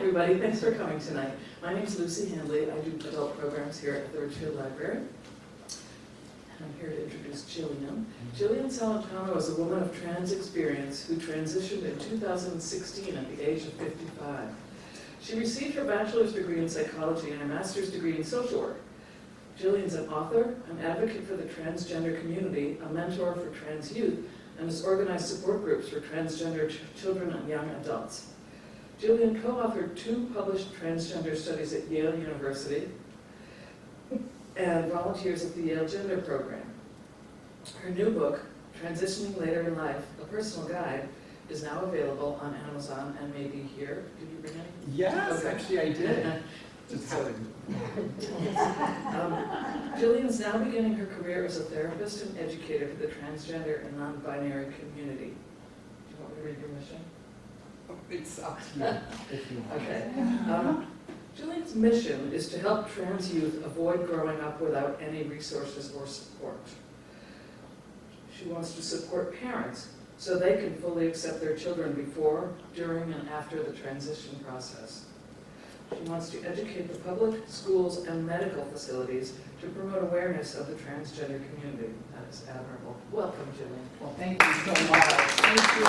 everybody. Thanks for coming tonight. My name is Lucy Handley. I do adult programs here at the Ridgefield Library. And I'm here to introduce Jillian. Jillian Celentano is a woman of trans experience who transitioned in 2016 at the age of 55. She received her bachelor's degree in psychology and a master's degree in social work. Jillian's an author, an advocate for the transgender community, a mentor for trans youth, and has organized support groups for transgender children and young adults. Jillian co-authored 2 published transgender studies at Yale University and volunteers at the Yale Gender Program. Her new book, Transitioning Later in Life, a personal guide, is now available on Amazon and may be here. Did you bring any? Yes, Okay. actually I did. Just Jillian is now beginning her career as a therapist and educator for the transgender and non-binary community. Do you want me to read your mission? It's up to you if you want. Okay. Jillian's mission is to help trans youth avoid growing up without any resources or support. She wants to support parents so they can fully accept their children before, during, and after the transition process. She wants to educate the public, schools, and medical facilities to promote awareness of the transgender community. That is admirable. Welcome, Jillian. Well, thank you so much. Thank you.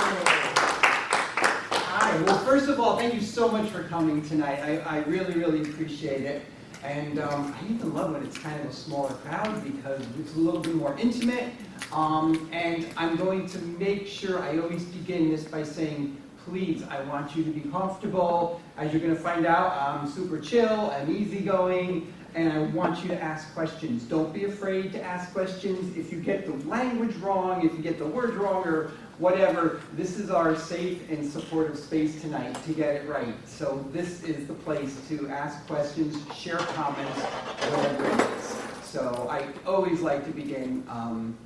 Hi. Well, first of all, thank you so much for coming tonight. I really, really appreciate it. And I even love when it's kind of a smaller crowd because it's a little bit more intimate. And I'm going to make sure I always begin this by saying, please, I want you to be comfortable. As you're going to find out, I'm super chill, I'm easygoing, and I want you to ask questions. Don't be afraid to ask questions. If you get the language wrong, if you get the words wrong, or whatever, this is our safe and supportive space tonight to get it right. So this is the place to ask questions, share comments, whatever it is. So I always like to begin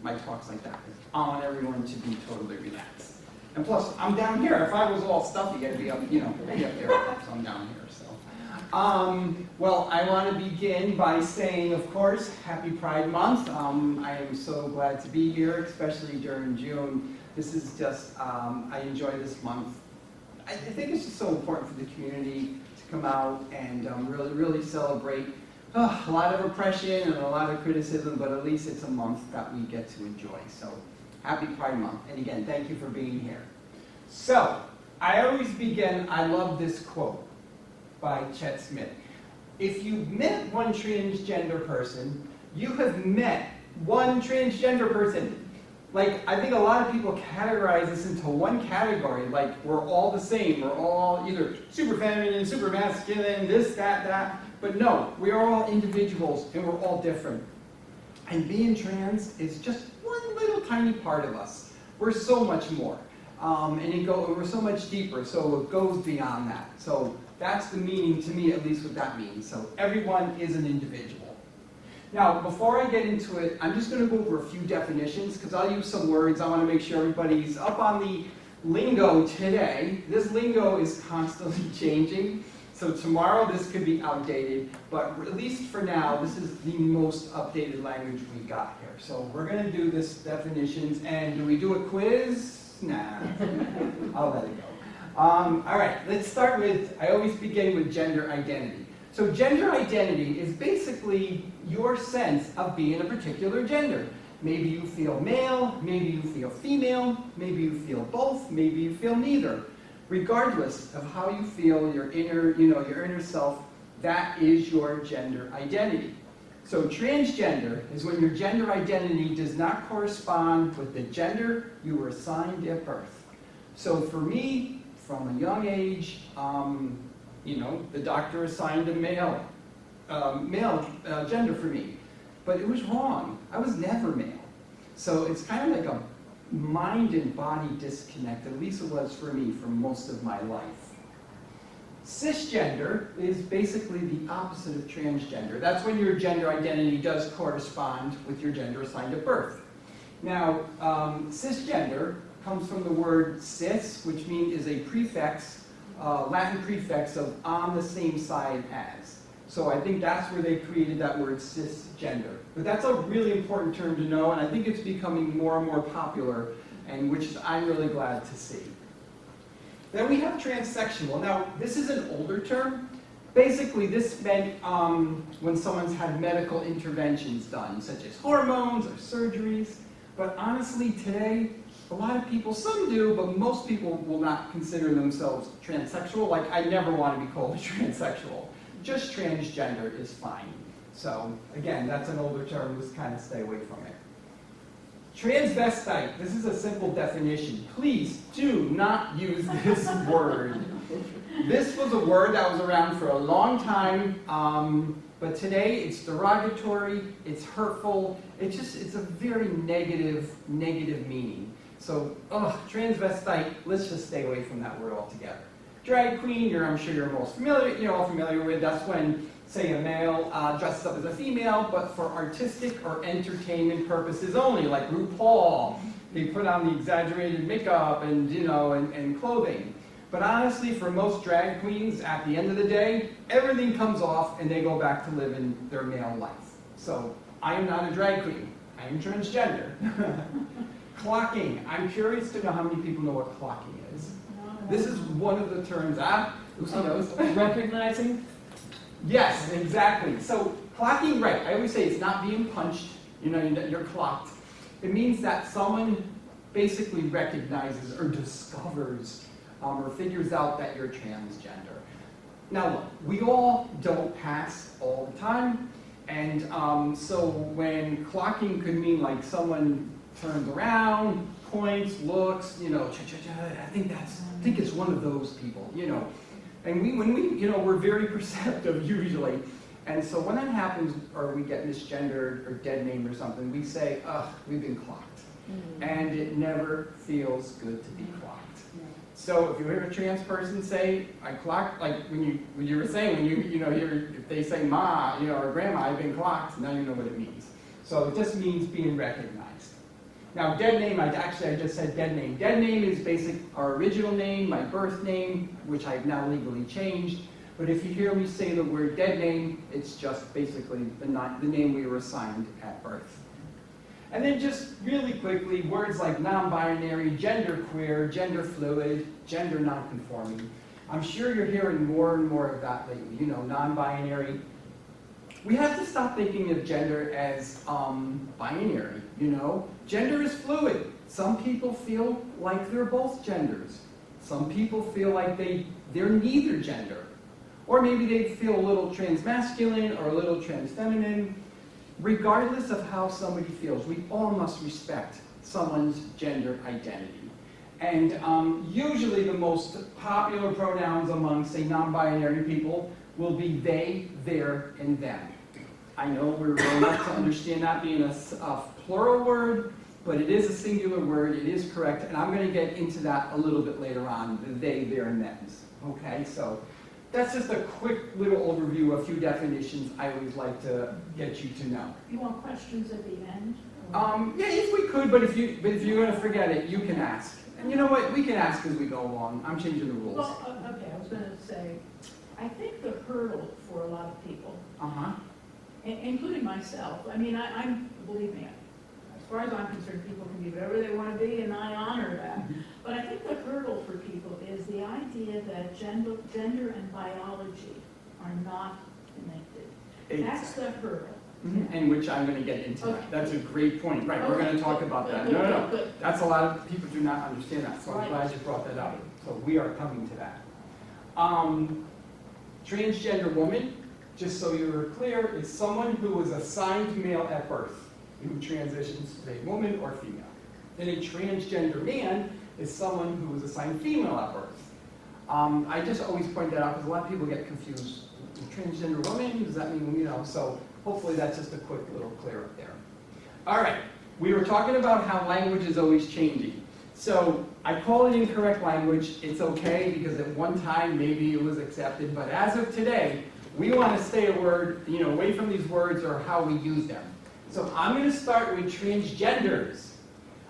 my talks like that, because I want everyone to be totally relaxed. And plus, I'm down here. If I was all stuffy, I'd be up, be up there. So I'm down here. So, well, I want to begin by saying, of course, Happy Pride Month. I am so glad to be here, especially during June. This is just, I enjoy this month. I think it's just so important for the community to come out and really, really celebrate a lot of oppression and a lot of criticism, but at least it's a month that we get to enjoy. So. Happy Pride Month. And again, thank you for being here. So, I always begin, I love this quote by Chet Smith. If you've met one transgender person, you have met one transgender person. Like, I think a lot of people categorize this into one category, like we're all the same, we're all either super feminine, super masculine, this, that. But no, we are all individuals and we're all different. And being trans is just one little tiny part of us. We're so much more. And we're so much deeper, so it goes beyond that. So that's the meaning to me, at least what that means. So everyone is an individual. Now, before I get into it, I'm just going to go over a few definitions, because I'll use some words. I want to make sure everybody's up on the lingo today. This lingo is constantly changing. So tomorrow this could be outdated, but at least for now, this is the most updated language we got here. So we're going to do this definitions, and do we do a quiz? Nah, I'll let it go. All right, let's start with, I always begin with gender identity. So gender identity is basically your sense of being a particular gender. Maybe you feel male, maybe you feel female, maybe you feel both, maybe you feel neither. Regardless of how you feel, your inner self, that is your gender identity. So transgender is when your gender identity does not correspond with the gender you were assigned at birth. So for me, from a young age, the doctor assigned a male gender for me, but it was wrong. I was never male. So it's kind of like a mind and body disconnect, at least it was for me for most of my life. Cisgender is basically the opposite of transgender. That's when your gender identity does correspond with your gender assigned at birth. Now, cisgender comes from the word cis, which means is a prefix, Latin prefix of on the same side as. So I think that's where they created that word cisgender. But that's a really important term to know, and I think it's becoming more and more popular, and which I'm really glad to see. Then we have transsexual. Now, this is an older term. Basically, this meant when someone's had medical interventions done, such as hormones or surgeries. But honestly, today, a lot of people, some do, but most people will not consider themselves transsexual. Like, I never want to be called a transsexual. Just transgender is fine. So, again, that's an older term. Just kind of stay away from it. Transvestite. This is a simple definition. Please do not use this word. This was a word that was around for a long time, but today it's derogatory, it's hurtful, it's a very negative meaning. So, transvestite, let's just stay away from that word altogether. Drag queen, I'm sure you're all familiar with. That's when, say, a male dresses up as a female, but for artistic or entertainment purposes only, like RuPaul. They put on the exaggerated makeup and, and clothing. But honestly, for most drag queens, at the end of the day, everything comes off and they go back to living their male life. So, I am not a drag queen. I am transgender. Clocking. I'm curious to know how many people know what clocking is. This is one of the terms, Lucy knows. Recognizing? Yes, exactly. So, clocking, right. I always say it's not being punched, you're clocked. It means that someone basically recognizes or discovers or figures out that you're transgender. Now look, we all don't pass all the time, and so when clocking could mean like someone turns around, points, looks, I think it's one of those people, And we're very perceptive usually, and so when that happens, or we get misgendered or dead named or something, we say, we've been clocked, and it never feels good to be clocked. So if you hear a trans person say, I clocked, like when you were saying, if they say ma, or grandma, I've been clocked, now you know what it means. So it just means being recognized. Now dead name, I just said dead name. Dead name is our original name, my birth name, which I've now legally changed. But if you hear me say the word dead name, it's just basically the name we were assigned at birth. And then just really quickly, words like non-binary, genderqueer, gender fluid, gender nonconforming. I'm sure you're hearing more and more of that lately, non-binary. We have to stop thinking of gender as binary, Gender is fluid. Some people feel like they're both genders. Some people feel like they're neither gender. Or maybe they feel a little transmasculine or a little transfeminine. Regardless of how somebody feels, we all must respect someone's gender identity. And usually the most popular pronouns among, say, non-binary people will be they, their, and them. I know we're grown up to understand that being a plural word, but it is a singular word, it is correct, and I'm going to get into that a little bit later on, the they, their, and thems. Okay, so that's just a quick little overview of a few definitions I always like to get you to know. You want questions at the end? Yeah, if we could, but if you're going to forget it, you can ask. And you know what? We can ask as we go along. I'm changing the rules. Well, okay, I was going to say, I think the hurdle for a lot of people, including myself, believe me, as far as I'm concerned, people can be whatever they want to be, and I honor that. But I think the hurdle for people is the idea that gender and biology are not connected. Exactly. That's the hurdle. And which I'm going to get into that. That's a great point. Right, we're going to talk about that. No. That's a lot of people do not understand that, so I'm glad you brought that up. So we are coming to that. Transgender woman, just so you're clear, is someone who was assigned male at birth, who transitions to a woman or female. Then a transgender man is someone who was assigned female at birth. I just always point that out because a lot of people get confused. Transgender woman, does that mean, so hopefully that's just a quick little clear up there. All right, we were talking about how language is always changing. So I call it incorrect language. It's okay because at one time maybe it was accepted, but as of today, we want to stay away from these words or how we use them. So I'm going to start with transgenders.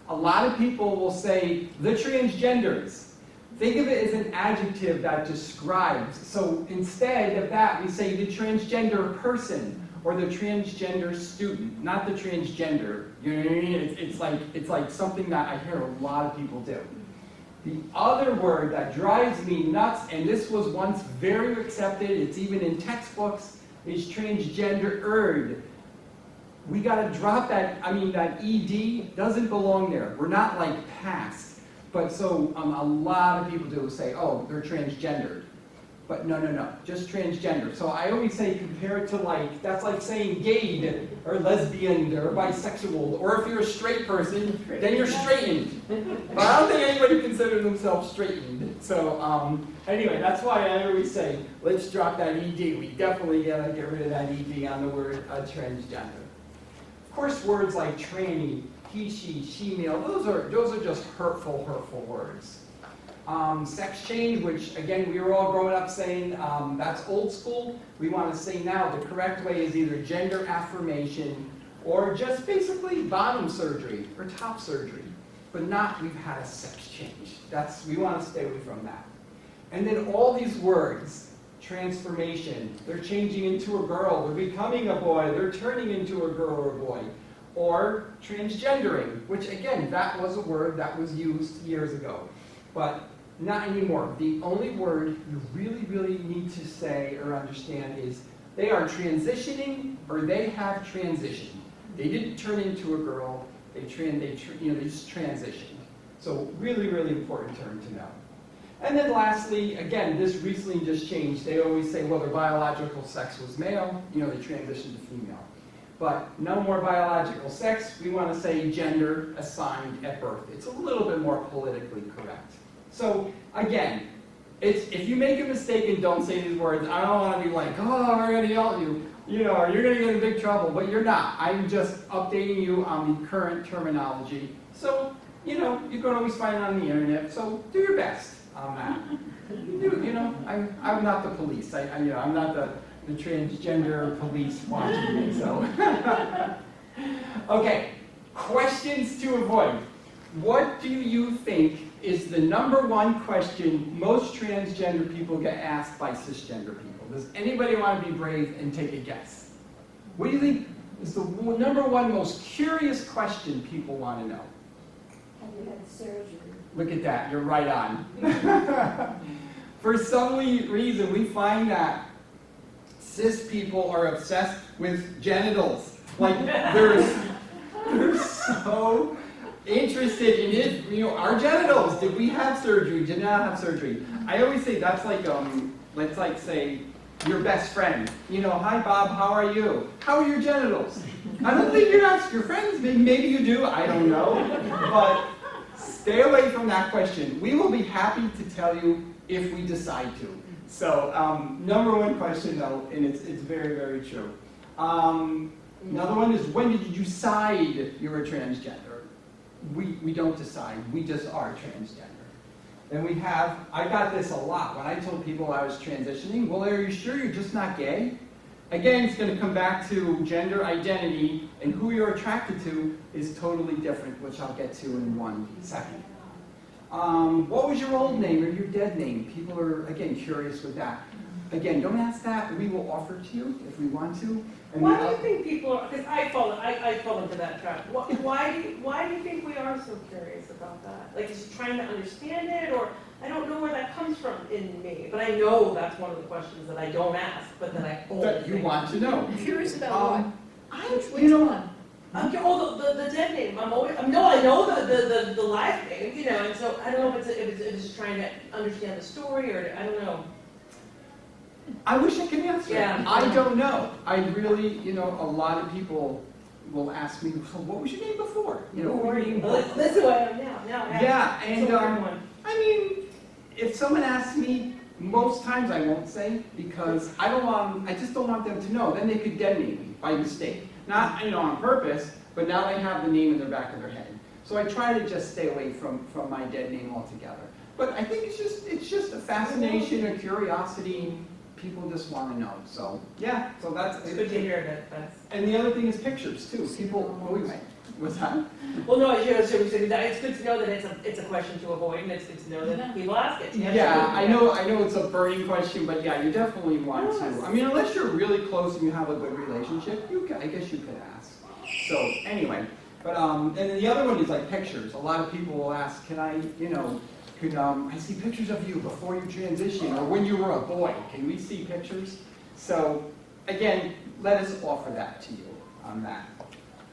A lot of people will say the transgenders. Think of it as an adjective that describes. So instead of that, we say the transgender person or the transgender student, not the transgender. You know what I mean? It's like something that I hear a lot of people do. The other word that drives me nuts, and this was once very accepted, it's even in textbooks, is transgender. We gotta drop that, that ED doesn't belong there. We're not like past. But so a lot of people do say, oh, they're transgendered. But no, just transgender. So I always say compare it to like, that's like saying gay or lesbian or bisexual, or if you're a straight person, then you're straightened. But I don't think anybody considers themselves straightened. So anyway, that's why I always say, let's drop that ED. We definitely gotta get rid of that ED on the word transgender. Of course, words like tranny, he, she, she-male, those are just hurtful words. Sex change, which again, we were all growing up saying that's old school. We want to say now the correct way is either gender affirmation or just basically bottom surgery or top surgery, but not we've had a sex change. We want to stay away from that. And then all these words, transformation, they're changing into a girl, they're becoming a boy, they're turning into a girl or a boy. Or transgendering, which again, that was a word that was used years ago. But not anymore. The only word you really need to say or understand is they are transitioning or they have transitioned. They didn't turn into a girl, they just transitioned. So really important term to know. And then lastly, again, this recently just changed. They always say, well, their biological sex was male, they transitioned to female. But no more biological sex, we want to say gender assigned at birth. It's a little bit more politically correct. So again, if you make a mistake and don't say these words, I don't want to be like, oh, we're going to yell at you, or you're going to get in big trouble, but you're not. I'm just updating you on the current terminology. So, you can always find it on the internet, so do your best on that. I'm not the police. I'm not the transgender police watching me, so. Okay, questions to avoid. What do you think is the #1 question most transgender people get asked by cisgender people? Does anybody want to be brave and take a guess? What do you think is the #1 most curious question people want to know? Have you had surgery? Look at that, you're right on. For some reason, we find that cis people are obsessed with genitals. Like, they're so interested in it, our genitals. Did we have surgery? Did not have surgery? I always say that's like, let's like say, your best friend. Hi Bob, how are you? How are your genitals? I don't think you're not your friends. Maybe you do, I don't know. But stay away from that question. We will be happy to tell you if we decide to. So, #1 question though, and it's very true. Another one is, when did you decide you're a transgender? We don't decide, we just are transgender. Then we have, I got this a lot when I told people I was transitioning, well, are you sure you're just not gay? Again, it's going to come back to gender identity, and who you're attracted to is totally different, which I'll get to in 1 second. What was your old name or your dead name? People are, again, curious with that. Again, don't ask that. We will offer to you if we want to. And why do you think people are, because I fall into that trap. Why do you think we are so curious about that? Like, just trying to understand it, or I don't know where that comes from in me, but I know that's one of the questions that I don't ask, but that I always that you want to know. Curious about what? Which one? The dead name. I know the live name, and so I don't know if it's just trying to understand the story, or I don't know. I wish I could answer it. Yeah. I don't know. I really, a lot of people will ask me, so what was your name before? What were your name before? This is who I am now. Yeah, and it's a weird one. if someone asks me, most times I won't say, because I just don't want them to know. Then they could dead name me by mistake. Not, on purpose, but now they have the name in the back of their head. So I try to just stay away from my dead name altogether. But I think it's just a fascination, a curiosity. People just want to know. So yeah, so that's It's good to hear that. And the other thing is pictures too. People, what's that? Well, no, it's good to know that it's a question to avoid, and it's good to know that people ask it. Yeah, I know it's a burning question, but yeah, you definitely want to. Unless you're really close and you have a good relationship, I guess you could ask. So anyway, but and then the other one is like pictures. A lot of people will ask, can I, I see pictures of you before you transition, or when you were a boy. Can we see pictures? So, again, let us offer that to you on that.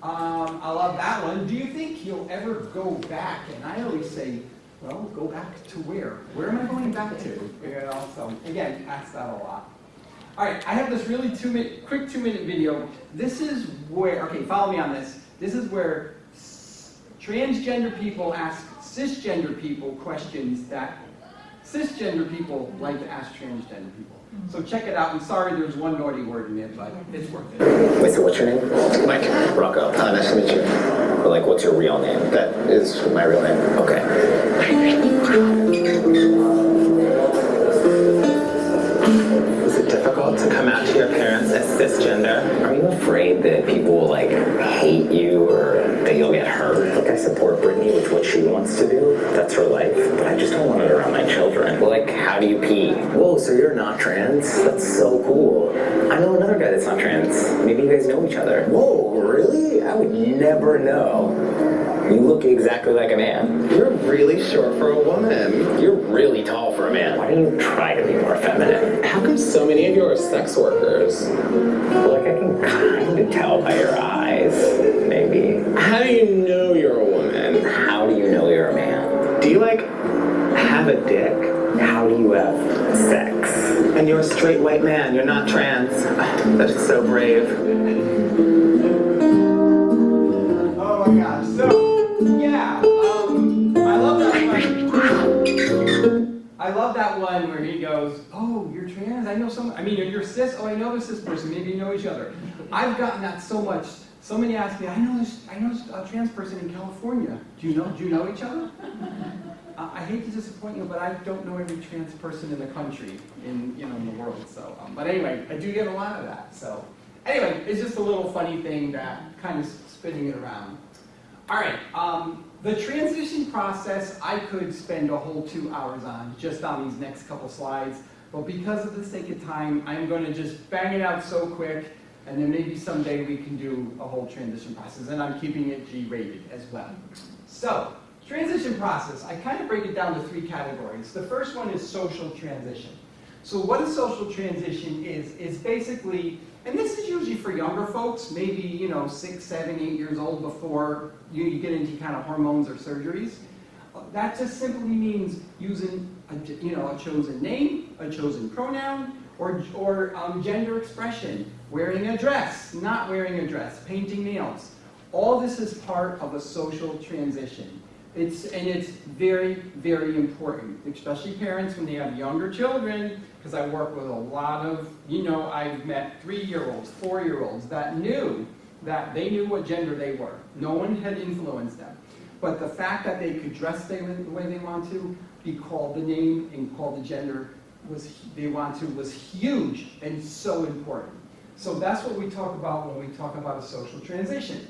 I love that one. Do you think you'll ever go back? And I always say, well, go back to where? Where am I going back to? You know, so again, ask that a lot. All right, I have this really quick 2-minute video. This is where, okay, follow me on this. This is where transgender people ask cisgender people questions that cisgender people like to ask transgender people. So check it out. I'm sorry there's one naughty word in it, but it's worth it. Wait, so what's your name? Mike. Rocco. Nice to meet you. Or like, what's your real name? That is my real name. Okay. Is it difficult to come out to your parents as cisgender? Are you afraid that people will like hate you or that you'll get hurt? Like, I support Brittany with what she wants to do. That's her life. But I just don't want it around my children. Well, like, how do you pee? Whoa, so you're not trans? That's so cool. I know another guy that's not trans. Maybe you guys know each other. Whoa, really? I would never know. You look exactly like a man. You're really short for a woman. You're really tall for a man. Why don't you try to be more feminine? How come so many of you are sex workers? Well, like, I can kind of tell by your eyes, maybe. How do you know you're a woman? How do you know you're a man? Do you, like, have a dick? How do you have sex? And you're a straight white man, you're not trans. That is so brave. Oh my gosh, so, yeah, I love that one. I love that one where he goes, oh, you're trans? I know someone, I mean, you're cis? Oh, I know this cis person, maybe you know each other. I've gotten that so much. Somebody asked me, I know a trans person in California. Do you know each other? I hate to disappoint you, but I don't know every trans person in the country, in the world. So, but anyway, I do get a lot of that. So, anyway, it's just a little funny thing that kind of spinning it around. All right, the transition process I could spend a whole 2 hours on, just on these next couple slides. But because of the sake of time, I'm going to just bang it out so quick, and then maybe someday we can do a whole transition process. And I'm keeping it G-rated as well. So. Transition process, I kind of break it down to 3 categories. The first one is social transition. So what a social transition is basically, and this is usually for younger folks, maybe 6, 7, 8 years old before you get into kind of hormones or surgeries. That just simply means using a chosen name, a chosen pronoun, or gender expression, wearing a dress, not wearing a dress, painting nails. All this is part of a social transition. It's very, very important, especially parents when they have younger children, because I work with a lot of, I've met 3-year-olds, 4-year-olds that knew that they knew what gender they were. No one had influenced them. But the fact that they could dress the way they want to, be called the name and called the gender they want to was huge and so important. So that's what we talk about when we talk about a social transition.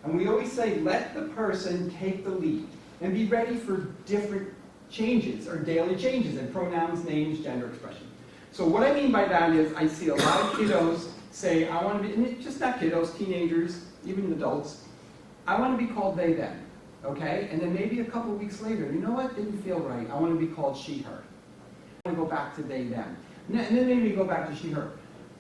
And we always say, let the person take the lead. And be ready for different changes or daily changes in pronouns, names, gender expression. So what I mean by that is I see a lot of kiddos say, I want to be, and just not kiddos, teenagers, even adults, I want to be called they, them, okay? And then maybe a couple weeks later, you know what, didn't feel right, I want to be called she, her. I want to go back to they, them. And then maybe go back to she, her.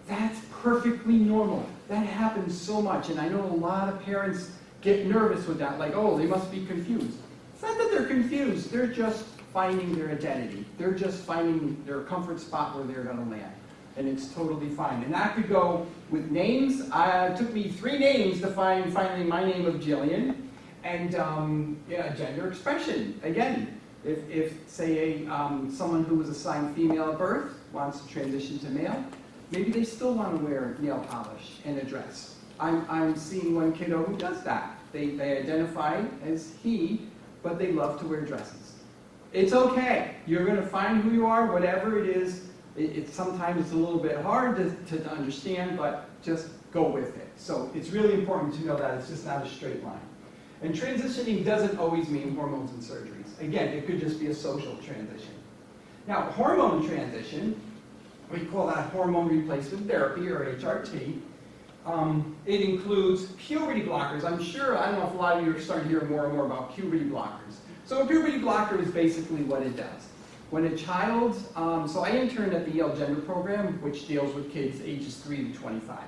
That's perfectly normal. That happens so much, and I know a lot of parents get nervous with that, like, oh, they must be confused. It's not that they're confused, they're just finding their identity. They're just finding their comfort spot where they're going to land. And it's totally fine. And that could go with names. It took me 3 names to find finally my name of Jillian. And gender expression. Again, if say someone who was assigned female at birth wants to transition to male, maybe they still want to wear nail polish and a dress. I'm seeing one kiddo who does that. They identify as he, but they love to wear dresses. It's okay. You're going to find who you are, whatever it is. Sometimes it's a little bit hard to understand, but just go with it. So it's really important to know that it's just not a straight line. And transitioning doesn't always mean hormones and surgeries. Again, it could just be a social transition. Now, hormone transition, we call that hormone replacement therapy, or HRT. It includes puberty blockers. I don't know if a lot of you are starting to hear more and more about puberty blockers. So a puberty blocker is basically what it does. When a child, so I interned at the Yale Gender Program, which deals with kids ages 3 to 25.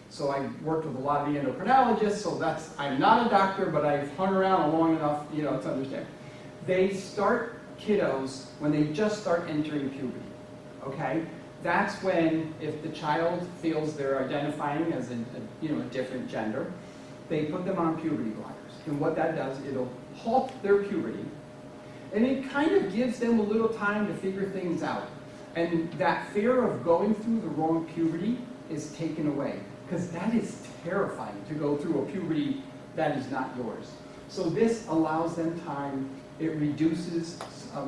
So I worked with a lot of the endocrinologists, so I'm not a doctor, but I've hung around long enough, to understand. They start kiddos when they just start entering puberty, okay? That's when, if the child feels they're identifying as a different gender, they put them on puberty blockers. And what that does, it'll halt their puberty, and it kind of gives them a little time to figure things out. And that fear of going through the wrong puberty is taken away, because that is terrifying to go through a puberty that is not yours. So this allows them time. It reduces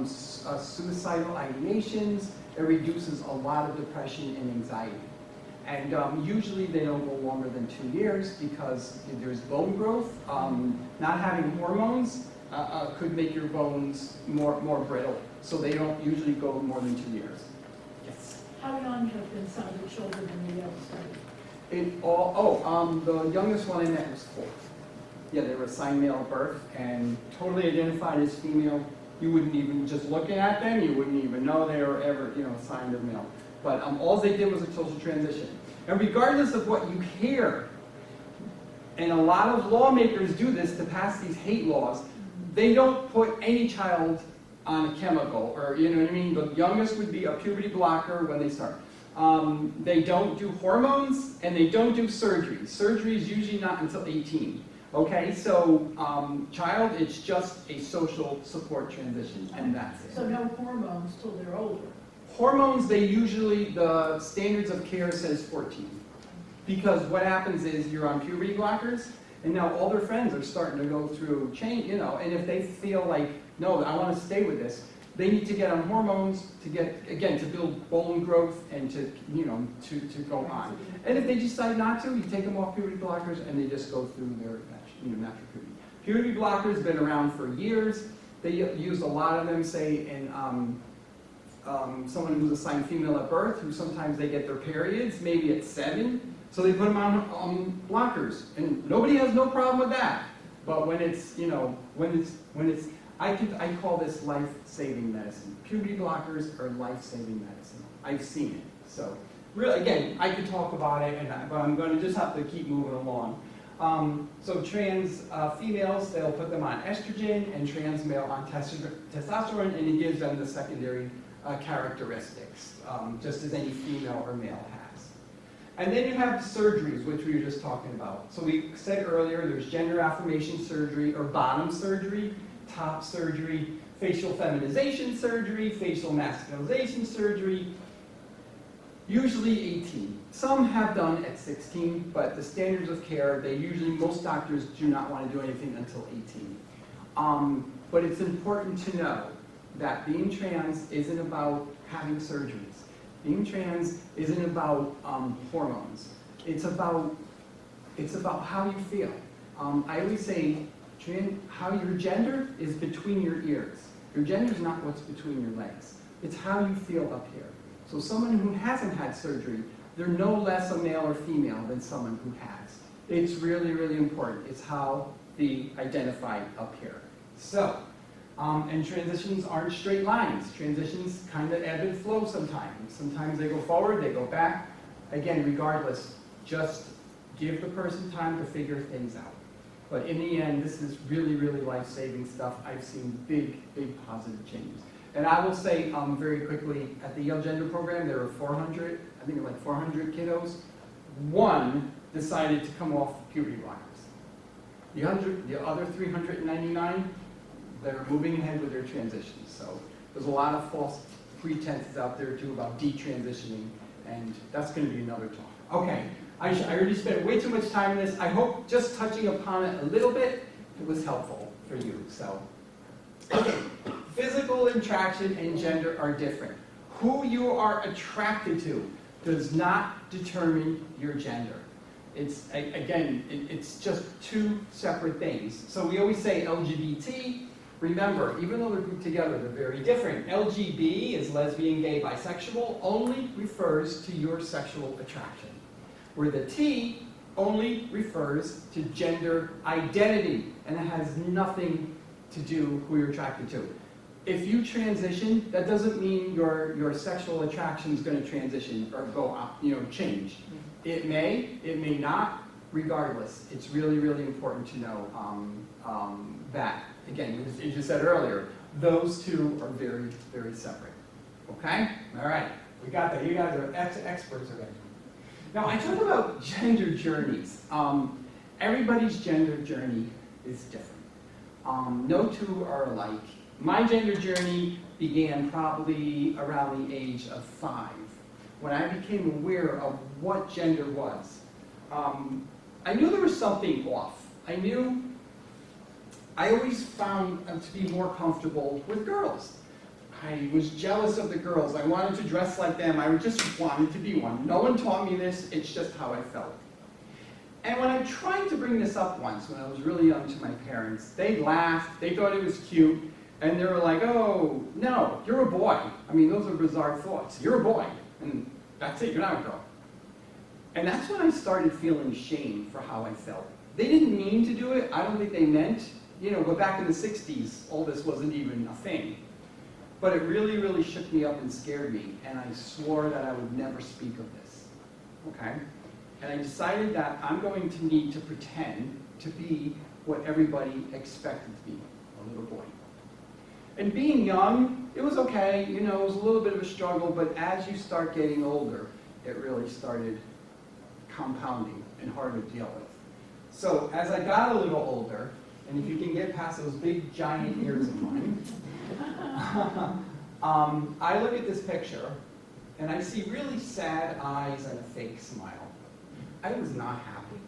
suicidal ideations. It reduces a lot of depression and anxiety. And usually they don't go longer than 2 years because there's bone growth. Not having hormones could make your bones more brittle. So they don't usually go more than 2 years. Yes? How young have been some of the children in the Yale study? The youngest one I met was 4. Yeah, they were assigned male at birth and totally identified as female. You wouldn't even, just looking at them, you wouldn't even know they were ever, assigned as male. But all they did was a social transition. And regardless of what you hear, and a lot of lawmakers do this to pass these hate laws, they don't put any child on a chemical, or you know what I mean? The youngest would be a puberty blocker when they start. They don't do hormones, and they don't do surgery. Surgery is usually not until 18. Okay, so child, it's just a social support transition, and that's it. So no hormones till they're older? Hormones, the standards of care says 14. Because what happens is you're on puberty blockers, and now all their friends are starting to go through change, and if they feel like, no, I want to stay with this, they need to get on hormones to to build bone growth and to go on. And if they decide not to, you take them off puberty blockers and they just go through their natural puberty. Puberty blockers have been around for years. They use a lot of them, say, in someone who's assigned female at birth, who sometimes they get their periods, maybe at 7, so they put them on blockers, and nobody has no problem with that. But when it's, I call this life-saving medicine. Puberty blockers are life-saving medicine. I've seen it. So, really, again, I could talk about it, but I'm going to just have to keep moving along. So trans females, they'll put them on estrogen, and trans male on testosterone, and it gives them the secondary characteristics, just as any female or male has. And then you have surgeries, which we were just talking about. So we said earlier, there's gender affirmation surgery, or bottom surgery, top surgery, facial feminization surgery, facial masculinization surgery, usually 18. Some have done at 16, but the standards of care, most doctors do not want to do anything until 18. But it's important to know that being trans isn't about having surgeries. Being trans isn't about hormones. It's about how you feel. I always say how your gender is between your ears. Your gender is not what's between your legs. It's how you feel up here. So someone who hasn't had surgery, they're no less a male or female than someone who has. It's really, really important. It's how they identify up here. So, and transitions aren't straight lines. Transitions kind of ebb and flow sometimes. Sometimes they go forward, they go back. Again, regardless, just give the person time to figure things out. But in the end, this is really, really life-saving stuff. I've seen big, big positive changes. And I will say very quickly, at the Yale Gender Program, there were 400, I think like 400 kiddos. 1 decided to come off puberty blockers. The other 399, they're moving ahead with their transitions. So there's a lot of false pretenses out there too about detransitioning, and that's going to be another talk. Okay, I already spent way too much time on this. I hope just touching upon it a little bit, it was helpful for you. So, okay. Physical attraction and gender are different. Who you are attracted to does not determine your gender. It's, again, it's just 2 separate things. So we always say LGBT. Remember, even though they're grouped together, they're very different. LGB is lesbian, gay, bisexual, only refers to your sexual attraction. Where the T only refers to gender identity, and it has nothing to do who you're attracted to. If you transition, that doesn't mean your sexual attraction is going to transition or go up, change. It may not. Regardless, it's really, really important to know that. Again, as you said earlier, those two are very, very separate. Okay? All right. We got that. You guys are experts already. Now, I talk about gender journeys. Everybody's gender journey is different. No two are alike. My gender journey began probably around the age of 5, when I became aware of what gender was. I knew there was something off. I always found to be more comfortable with girls. I was jealous of the girls. I wanted to dress like them. I just wanted to be one. No one taught me this. It's just how I felt. And when I tried to bring this up once, when I was really young, to my parents, they laughed. They thought it was cute. And they were like, oh, no, you're a boy. I mean, those are bizarre thoughts. You're a boy. And that's it. You're not a girl. And that's when I started feeling shame for how I felt. They didn't mean to do it. I don't think they meant. But back in the 60s, all this wasn't even a thing. But it really, really shook me up and scared me. And I swore that I would never speak of this. Okay? And I decided that I'm going to need to pretend to be what everybody expected to be, a little boy. And being young, it was okay. It was a little bit of a struggle. But as you start getting older, it really started compounding and hard to deal with. So as I got a little older, and if you can get past those big giant ears of mine, I look at this picture and I see really sad eyes and a fake smile. I was not happy.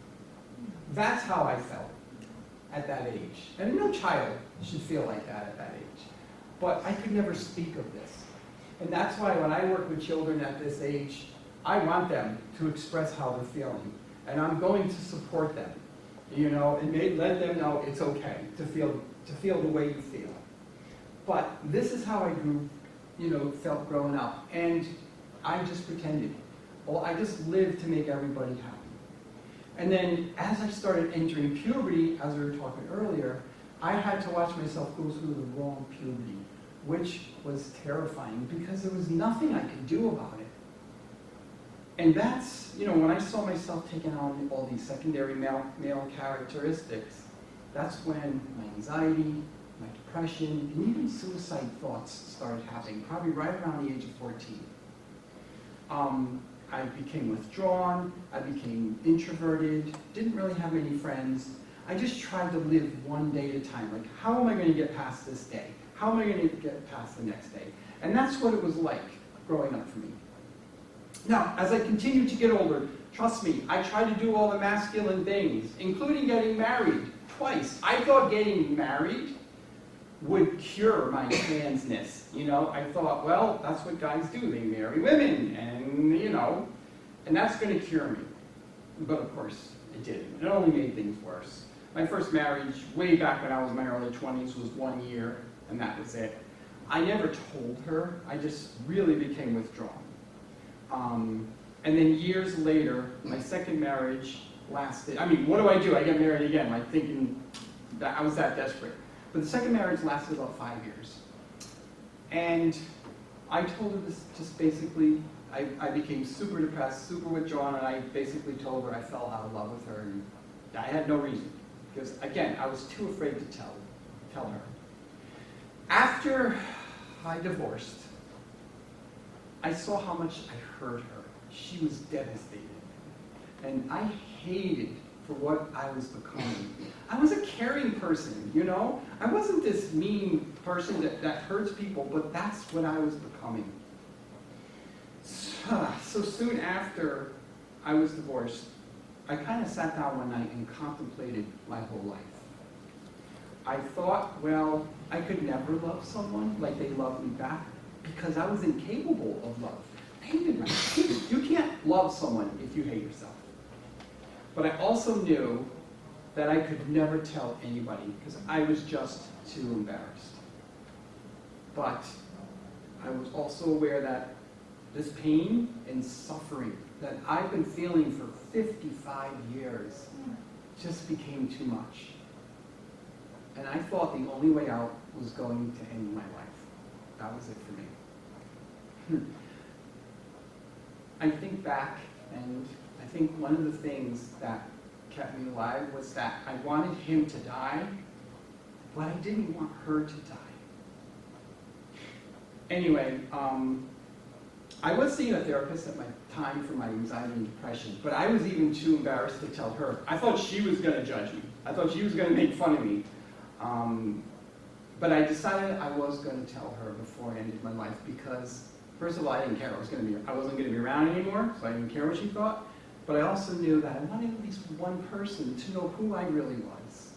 That's how I felt at that age. And no child should feel like that at that age. But I could never speak of this. And that's why when I work with children at this age, I want them to express how they're feeling. And I'm going to support them, and let them know it's okay to feel the way you feel. But this is how I felt growing up. And I just pretended. Well, I just lived to make everybody happy. And then as I started entering puberty, as we were talking earlier, I had to watch myself go through the wrong puberty, which was terrifying because there was nothing I could do about it. And that's, when I saw myself taking on all these secondary male characteristics, that's when my anxiety, my depression, and even suicide thoughts started happening, probably right around the age of 14. I became withdrawn, I became introverted, didn't really have many friends. I just tried to live one day at a time. Like, how am I going to get past this day? How am I going to get past the next day? And that's what it was like growing up for me. Now, as I continued to get older, trust me, I tried to do all the masculine things, including getting married twice. I thought getting married would cure my transness. I thought, well, that's what guys do. They marry women, and that's going to cure me. But of course, it didn't. It only made things worse. My first marriage, way back when I was in my early 20s, was 1 year, and that was it. I never told her. I just really became withdrawn. And then years later, my second marriage lasted. What do? I get married again, like thinking that I was that desperate. But the second marriage lasted about 5 years. And I told her this just basically, I became super depressed, super withdrawn, and I basically told her I fell out of love with her, and I had no reason. Because, again, I was too afraid to tell her. After I divorced, I saw how much I hurt her. She was devastated. And I hated for what I was becoming. I was a caring person, I wasn't this mean person that hurts people, but that's what I was becoming. So soon after I was divorced, I kind of sat down one night and contemplated my whole life. I thought, well, I could never love someone like they loved me back because I was incapable of love. I hated myself. You can't love someone if you hate yourself. But I also knew that I could never tell anybody because I was just too embarrassed. But I was also aware that this pain and suffering that I've been feeling for 55 years just became too much. And I thought the only way out was going to end my life. That was it for me. I think back, and I think one of the things that kept me alive was that I wanted him to die, but I didn't want her to die. Anyway, I was seeing a therapist at my time for my anxiety and depression, but I was even too embarrassed to tell her. I thought she was going to judge me. I thought she was going to make fun of me. But I decided I was going to tell her before I ended my life because, first of all, I didn't care. I wasn't going to be around anymore, so I didn't care what she thought. But I also knew that I wanted at least one person to know who I really was.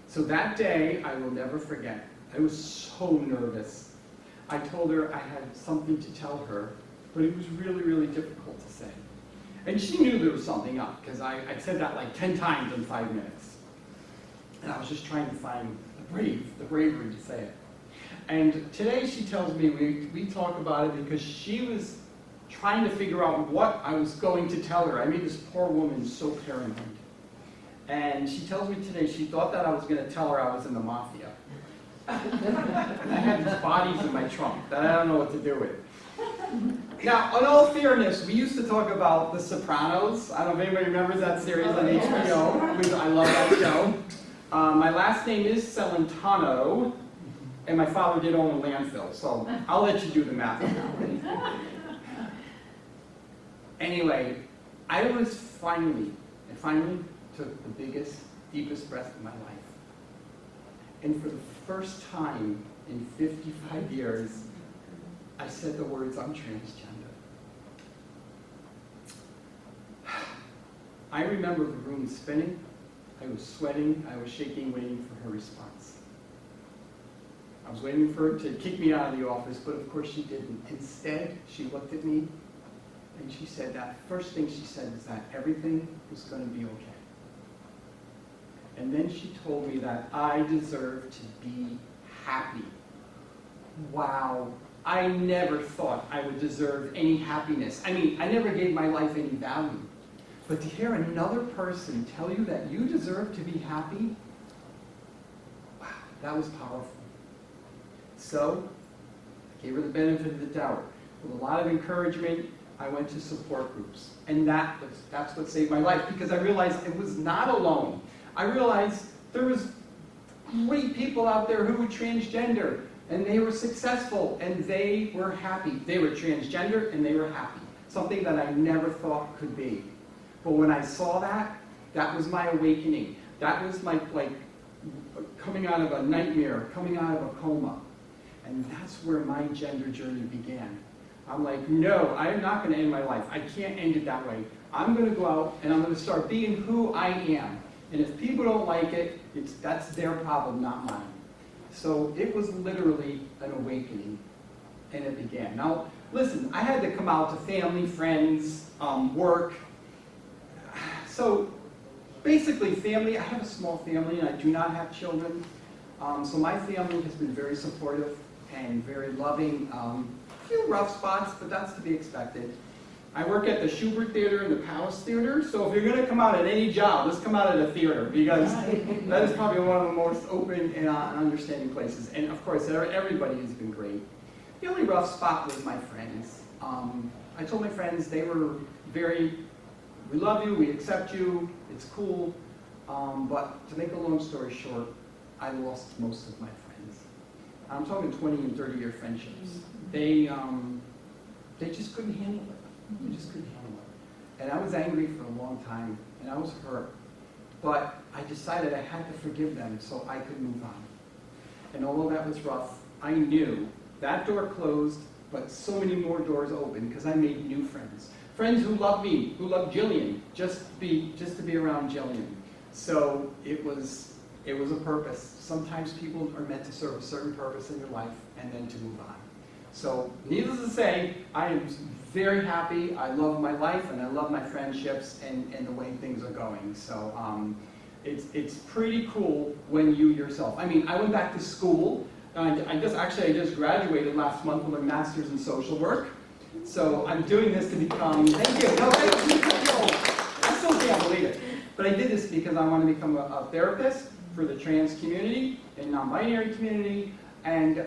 So that day, I will never forget. I was so nervous. I told her I had something to tell her, but it was really, really difficult to say. And she knew there was something up, because I said that like 10 times in 5 minutes. And I was just trying to find the bravery to say it. And today she tells me, we talk about it because she was trying to figure out what I was going to tell her. I made this poor woman so paranoid. And she tells me today she thought that I was going to tell her I was in the mafia. And I had these bodies in my trunk that I don't know what to do with. Now, in all fairness, we used to talk about the Sopranos. I don't know if anybody remembers that series on HBO. I love that show. My last name is Celentano, and my father did own a landfill, so I'll let you do the math on that one. Anyway, I finally took the biggest, deepest breath of my life. And for the first time in 55 years, I said the words, I'm transgender. I remember the room spinning. I was sweating. I was shaking, waiting for her response. I was waiting for her to kick me out of the office, but of course she didn't. Instead, she looked at me and she said that first thing she said was that everything was going to be okay. And then she told me that I deserve to be happy. Wow. I never thought I would deserve any happiness. I mean, I never gave my life any value. But to hear another person tell you that you deserve to be happy, wow, that was powerful. So, I gave her the benefit of the doubt. With a lot of encouragement, I went to support groups. And that's what saved my life, because I realized I was not alone. I realized there was great people out there who were transgender, and they were successful, and they were happy. They were transgender, and they were happy. Something that I never thought could be. But when I saw that, that was my awakening. That was my, coming out of a nightmare, coming out of a coma. And that's where my gender journey began. I'm like, no, I'm not going to end my life. I can't end it that way. I'm going to go out, and I'm going to start being who I am. And if people don't like it, that's their problem, not mine. So it was literally an awakening, and it began. Now, listen, I had to come out to family, friends, work. So basically family, I have a small family, and I do not have children. So my family has been very supportive and very loving. A few rough spots, but that's to be expected. I work at the Schubert Theater and the Palace Theater, so if you're going to come out at any job, let's come out at a theater, because that is probably one of the most open and understanding places. And of course, everybody has been great. The only rough spot was my friends. I told my friends, they were we love you, we accept you, it's cool. But to make a long story short, I lost most of my friends. I'm talking 20 and 30-year friendships. They just couldn't handle it. They just couldn't handle it. And I was angry for a long time, and I was hurt. But I decided I had to forgive them so I could move on. And although that was rough, I knew that door closed, but so many more doors opened because I made new friends. Friends who loved me, who loved Jillian, just to be around Jillian. So it was a purpose. Sometimes people are meant to serve a certain purpose in your life and then to move on. So needless to say, I am very happy. I love my life and I love my friendships and the way things are going. So it's pretty cool when you yourself. I mean, I went back to school. I just graduated last month with a master's in social work. So I'm doing this to become, thank you. No, I still can't believe it. But I did this because I want to become a therapist. for the trans community and non-binary community, and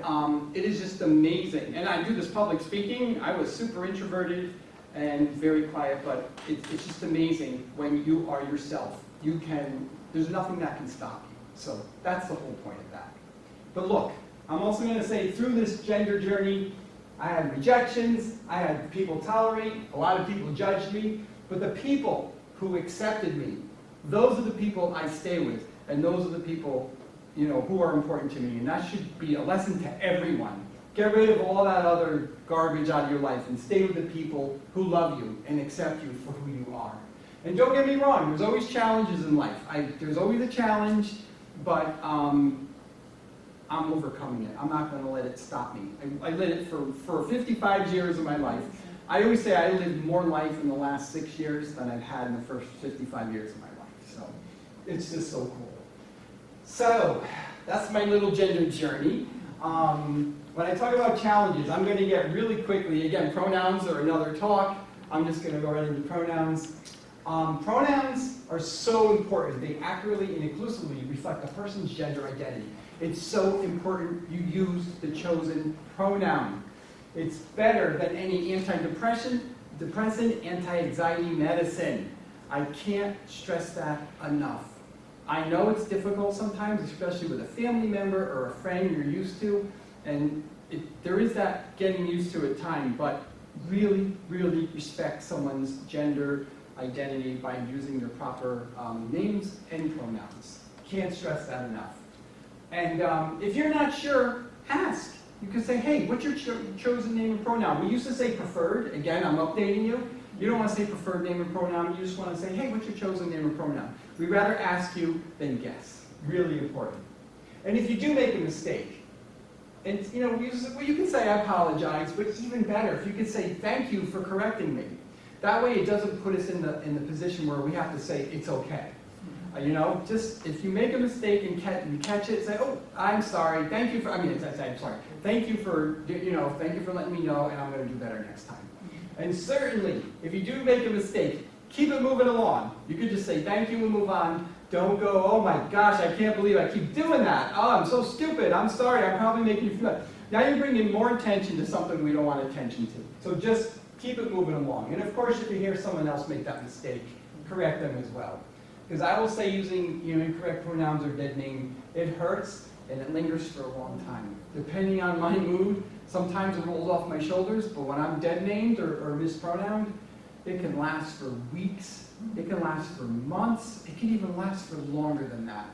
it is just amazing. And I do this public speaking. I was super introverted and very quiet, but it's just amazing when you are yourself. There's nothing that can stop you. So that's the whole point of that. But look, I'm also going to say through this gender journey, I had rejections, I had people tolerate, a lot of people judged me, but the people who accepted me, those are the people I stay with, and those are the people, who are important to me, and that should be a lesson to everyone. Get rid of all that other garbage out of your life and stay with the people who love you and accept you for who you are. And don't get me wrong, there's always challenges in life. There's always a challenge, but I'm overcoming it. I'm not going to let it stop me. I lived it for 55 years of my life. I always say I lived more life in the last 6 years than I've had in the first 55 years of my life. So it's just so cool. So that's my little gender journey. When I talk about challenges, I'm going to get really quickly, again, pronouns are another talk. I'm just going to go right into pronouns. Pronouns are so important. They accurately and inclusively reflect a person's gender identity. It's so important you use the chosen pronoun. It's better than any antidepressant, anti-anxiety medicine. I can't stress that enough. I know it's difficult sometimes, especially with a family member or a friend you're used to, and there is that getting used to at time, but really, really respect someone's gender identity by using their proper names and pronouns. Can't stress that enough. And if you're not sure, ask. You can say, hey, what's your chosen name and pronoun? We used to say preferred. Again, I'm updating you. You don't want to say preferred name and pronoun. You just want to say, hey, what's your chosen name and pronoun? We'd rather ask you than guess. Really important. And if you do make a mistake, and you can say I apologize, but even better, if you could say thank you for correcting me. That way it doesn't put us in the position where we have to say it's okay. Just if you make a mistake and catch it, say, oh, I'm sorry, thank you for, I'm sorry, thank you for letting me know, and I'm going to do better next time. And certainly, if you do make a mistake, keep it moving along. You could just say thank you and move on. Don't go, oh my gosh, I can't believe I keep doing that. Oh, I'm so stupid. I'm sorry. I'm probably making you feel bad. Now you're bringing more attention to something we don't want attention to. So just keep it moving along. And of course, if you hear someone else make that mistake, correct them as well. Because I will say using incorrect pronouns or dead name, it hurts and it lingers for a long time. Depending on my mood, sometimes it rolls off my shoulders, but when I'm dead named or mispronounced, it can last for weeks. It can last for months. It can even last for longer than that.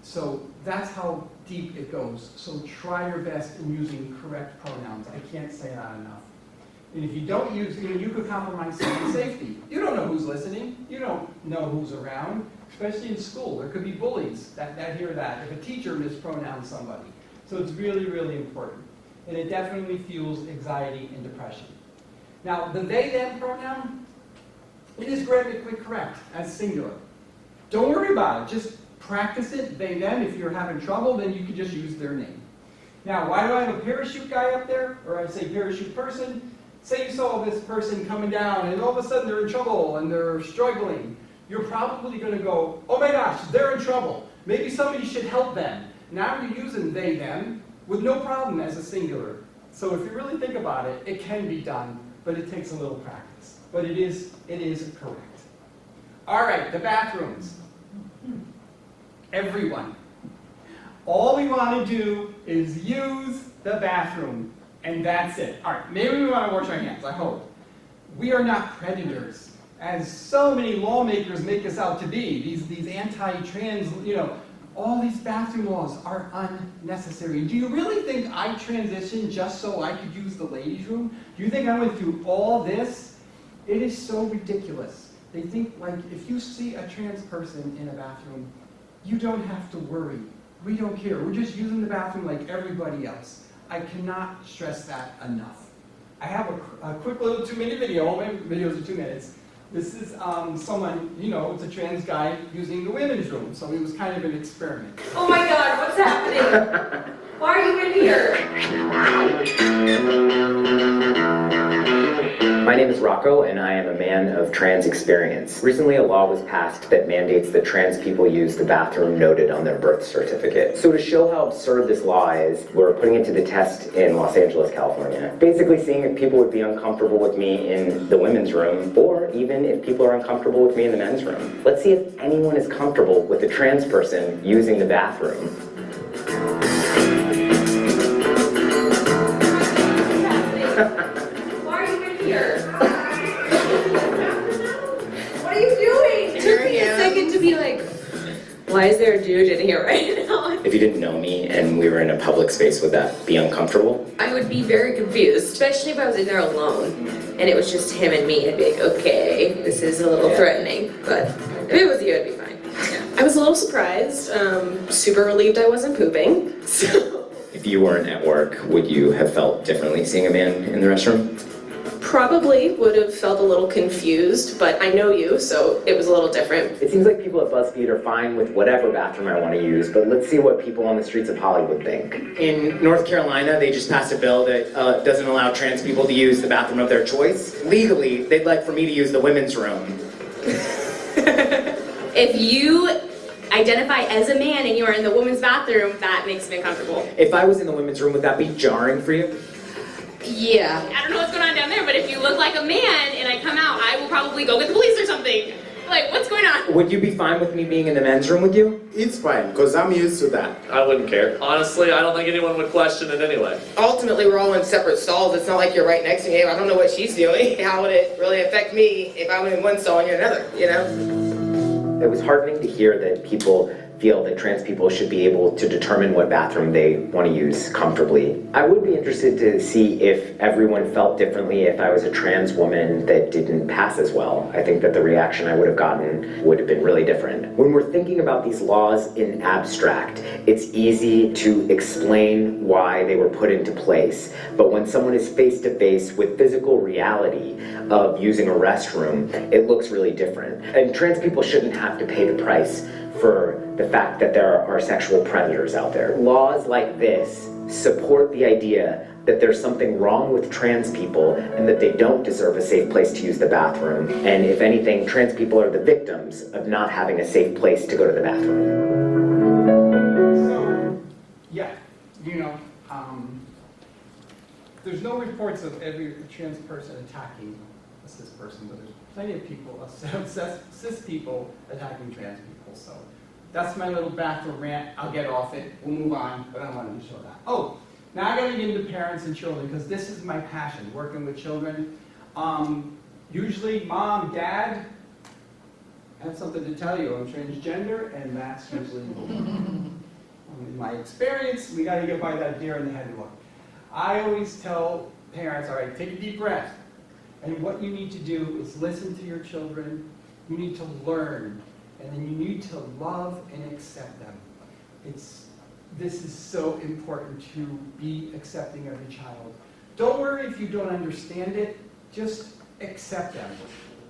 So that's how deep it goes. So try your best in using correct pronouns. I can't say that enough. And if you don't use, you could compromise someone's safety. You don't know who's listening. You don't know who's around, especially in school. There could be bullies that hear that if a teacher mispronounced somebody. So it's really, really important. And it definitely fuels anxiety and depression. Now, the they, them pronoun, it is grammatically correct as singular. Don't worry about it. Just practice it, they, them. If you're having trouble, then you can just use their name. Now, why do I have a parachute guy up there? Or I say parachute person? Say you saw this person coming down and all of a sudden they're in trouble and they're struggling. You're probably going to go, oh my gosh, they're in trouble. Maybe somebody should help them. Now you're using they, them with no problem as a singular. So if you really think about it, it can be done, but it takes a little practice. But it is correct. All right, the bathrooms. Everyone. All we want to do is use the bathroom, and that's it. All right, maybe we want to wash our hands, I hope. We are not predators, as so many lawmakers make us out to be. These anti-trans, all these bathroom laws are unnecessary. Do you really think I transitioned just so I could use the ladies' room? Do you think I went through all this? It is so ridiculous. They think, like, if you see a trans person in a bathroom, you don't have to worry. We don't care. We're just using the bathroom like everybody else. I cannot stress that enough. I have a quick little 2-minute video. All my videos are 2 minutes. This is someone, it's a trans guy using the women's room, so it was kind of an experiment. Oh my God, what's happening? Why are you in here? My name is Rocco, and I am a man of trans experience. Recently, a law was passed that mandates that trans people use the bathroom noted on their birth certificate. So to show how absurd this law is, we're putting it to the test in Los Angeles, California. Basically seeing if people would be uncomfortable with me in the women's room, or even if people are uncomfortable with me in the men's room. Let's see if anyone is comfortable with a trans person using the bathroom. What are you doing? It took me a second to be like, why is there a dude in here right now? If you didn't know me and we were in a public space, would that be uncomfortable? I would be very confused, especially if I was in there alone and it was just him and me. I'd be like, okay, this is a little threatening, but if it was you, I'd be fine. Yeah. I was a little surprised, super relieved I wasn't pooping, so. If you weren't at work, would you have felt differently seeing a man in the restroom? Probably would have felt a little confused, but I know you, so it was a little different. It seems like people at BuzzFeed are fine with whatever bathroom I want to use, but let's see what people on the streets of Hollywood think. In North Carolina, they just passed a bill that doesn't allow trans people to use the bathroom of their choice. Legally, they'd like for me to use the women's room. If you identify as a man and you are in the women's bathroom, that makes me uncomfortable. If I was in the women's room, would that be jarring for you? Yeah. I don't know what's going on down there, but if you look like a man and I come out, I will probably go get the police or something. Like, what's going on? Would you be fine with me being in the men's room with you? It's fine, because I'm used to that. I wouldn't care. Honestly, I don't think anyone would question it anyway. Ultimately, we're all in separate stalls. It's not like you're right next to me. I don't know what she's doing. How would it really affect me if I'm in one stall and you're another, you know? It was heartening to hear that people feel that trans people should be able to determine what bathroom they want to use comfortably. I would be interested to see if everyone felt differently if I was a trans woman that didn't pass as well. I think that the reaction I would have gotten would have been really different. When we're thinking about these laws in abstract, it's easy to explain why they were put into place. But when someone is face to face with physical reality of using a restroom, it looks really different. And trans people shouldn't have to pay the price for the fact that there are sexual predators out there. Laws like this support the idea that there's something wrong with trans people and that they don't deserve a safe place to use the bathroom. And if anything, trans people are the victims of not having a safe place to go to the bathroom. So, yeah, you know, there's no reports of every trans person attacking a cis person, but there's plenty of people, cis people attacking trans people. So that's my little bathroom rant. I'll get off it. We'll move on, but I wanted to show that. Oh, now I gotta get into parents and children because this is my passion, working with children. Usually mom, dad, I have something to tell you. I'm transgender, and that's usually in my experience, we gotta get by that deer in the headlock. I always tell parents, all right, take a deep breath. And what you need to do is listen to your children. You need to learn. And then you need to love and accept them. This is so important to be accepting of your child. Don't worry if you don't understand it. Just accept them.